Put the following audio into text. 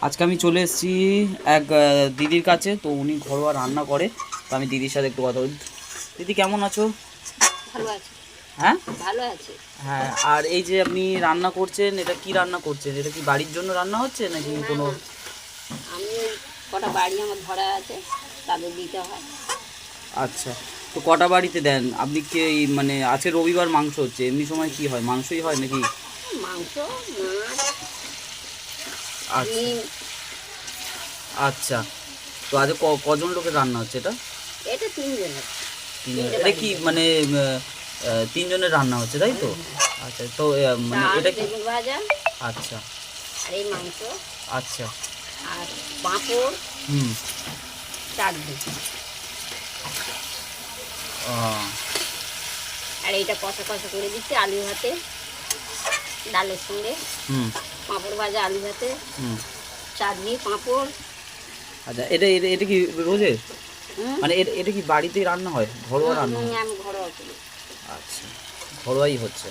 আজকে আমি চলে এসেছি এক দিদির কাছে। তো উনি ঘরোয়া রান্না করে, তো আমি দিদির সাথে একটু কথা বলি। দিদি কেমন আছো? ভালো আছে। হ্যাঁ ভালো আছে। হ্যাঁ। আর এই যে আপনি রান্না করছেন, এটা কি রান্না করছেন? এটা কি বাড়ির জন্য রান্না হচ্ছে নাকি না কোনো? না, আমি ওই কটা বাড়ি আমার ধরা আছে, তাদের দিতে হয়। আচ্ছা, তো কটা বাড়িতে দেন আপনি? কি মানে আজকে রবিবার মাংস হচ্ছে, এমনি সময় কি হয়, মাংসই হয় নাকি? মাংস, মাছ, আচ্ছা ডিম। আচ্ছা। তো আজ কজন লোকের রান্না হচ্ছে এটা? এটা তিনজনের। তিনজন? তিনটে এটা বাড়ি কি জন্য। মানে তিনজনের রান্না হচ্ছে তাই তো? আচ্ছা, তো মানে ডাল, এটা কি? বেগুন ভাজা, আচ্ছা আর এই মাংস, আচ্ছা। আর পাঁপড়, হুম। চাটনি। আহ, আর এইটা কষা কষা করে দিচ্ছি আলু ভাতে, ডালের সঙ্গে। হুম পাঁপড় ভাজা, আলু ভাতে, হুম। চাটনি, পাঁপড়। আচ্ছা, এটা এটা এটা কি রোজের? হুম মানে এটা এটা কি বাড়িতেই রান্না হয়, ঘরোয়া রান্না হয়? আমি ঘরোয়া করি। আচ্ছা, ঘরোয়াই হচ্ছে।